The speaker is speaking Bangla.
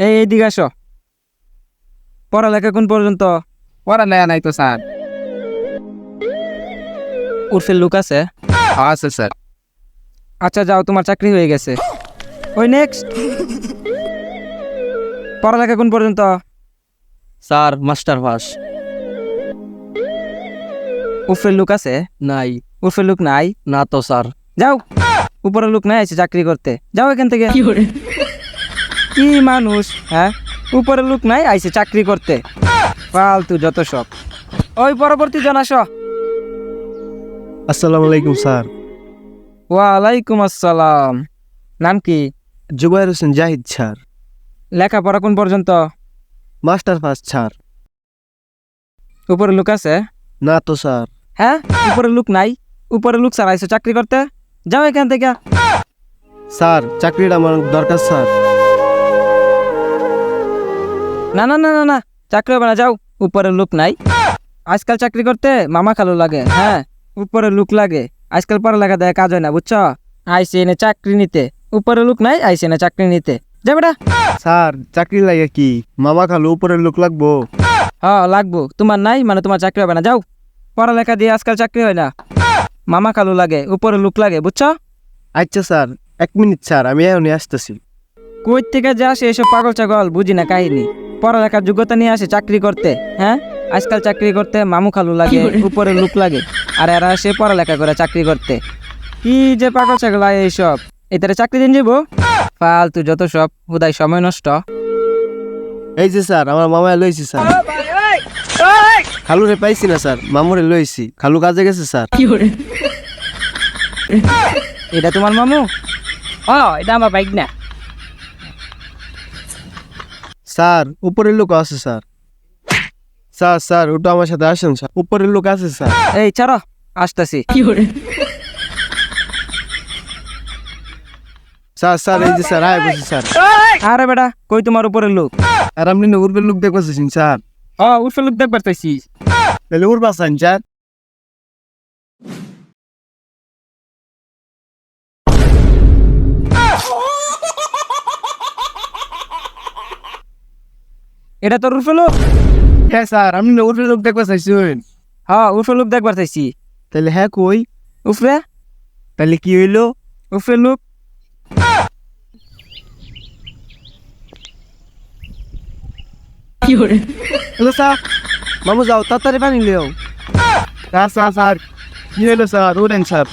এইদিকে আসো। পড়ালেখা কোন পর্যন্ত? পড়ালেখা নাই তো স্যার। উর্ফের লোক আছে? আছে স্যার। আচ্ছা যাও, তোমার চাকরি হয়ে গেছে। ওই নেক্সট। পড়ালেখা কোন পর্যন্ত? Sir master pass. উর্ফের লোক আছে? নাই। উর্ফের লোক নাই? না তো স্যার। যাও, উপরে লোক নাই আছে চাকরি করতে, যাও এখান থেকে। কি মানুষ, হ্যাঁ? উপরে লোক নাই আইছে চাকরি করতে, ফালতু যত সব। ওই পরবর্তী জন আসো। আসসালামু আলাইকুম স্যার। ওয়ালাইকুম আসসালাম। নাম কি? জুবাইর হোসেন জাহিদ স্যার। লেখাপড়া কোন পর্যন্ত? Master pass sir. উপরে লোক আছে? না তো স্যার। হ্যাঁ, উপরে লোক নাই, উপরে লোক স্যার আইছে চাকরি করতে, যাও এখান থেকে। স্যার চাকরিটা আমার দরকার স্যার। না না না না না, চাকরি হবে না, যাও। উপরে লোক নাই, আজকাল চাকরি করতে মামা খালু লাগে। হ্যাঁ, উপরে লোক লাগে, আজকাল পড়ালেখা দেয় কাজ হয় না, বুঝছো? আইসে এনে চাকরি নিতে, উপরে লোক নাই আইসে এনে চাকরি নিতে, যা বেটা। স্যার চাকরি লাগে কি মামা খালু উপরের লোক লাগবো? হ্যাঁ লাগবো, তোমার নাই মানে তোমার চাকরি হবে না, যাও। পড়ালেখা দিয়ে আজকাল চাকরি হয় না, মামা খালু লাগে, উপরে লোক লাগে, বুঝছো? আচ্ছা স্যার, 1 মিনিট স্যার, আমি এখনই আসতেছি। কই থেকে যে আসে এসব পাগল ছাগল, বুঝি না কাহিনী। পড়ালেখার যোগ্যতা নিয়ে আসে চাকরি করতে, হ্যাঁ? আজকাল চাকরি করতে মামু খালু লাগে, উপরে লোক লাগে, আর এরা আসে পড়ালেখা করে চাকরি করতে। কি যে পাগল ছাগল হয় এইসব, এটারে চাকরি দিন যাবো, ফালতু যত সব, হুদাই সময় নষ্ট। এই যে স্যার, আমার মামায় লইছি স্যার। খালুরে পাইছি না স্যার, মামুরে লইছি। খালু কাজে গেছে স্যার। এটা তোমার মামু? এটা আমার বাইক না। স্যার উপরের লোক আছে স্যার। স্যার স্যার ওটা আমার সাথে আসেন স্যার, উপরের লোক আছে স্যার। এই ছাড়ো, আসতেছি। স্যার স্যার এই যে স্যার আয় বসি স্যার। আরে বেটা, কই তোমার উপরের লোক? আর আপনি না উর্বের লোক দেখতেছেন স্যার। উর্ফের লোক দেখবার চাইছি। তাহলে উর্বা চান স্যার? এটা তোর উর্ফের লোক? হ্যাঁ স্যার, আপনি না উর্বের লোক দেখতে চাইছেন। হ্যাঁ, উর্ফের লোক দেখবার চাইছি। তাহলে হ্যাঁ কই? উফরে? তাহলে কি হইলো? উফরের লোক? হ্যালো স্যার, মামু যাও তাড়াতাড়ি পানি লিও। স্যার স্যার স্যার কি হইলো স্যার? উঠেন স্যার।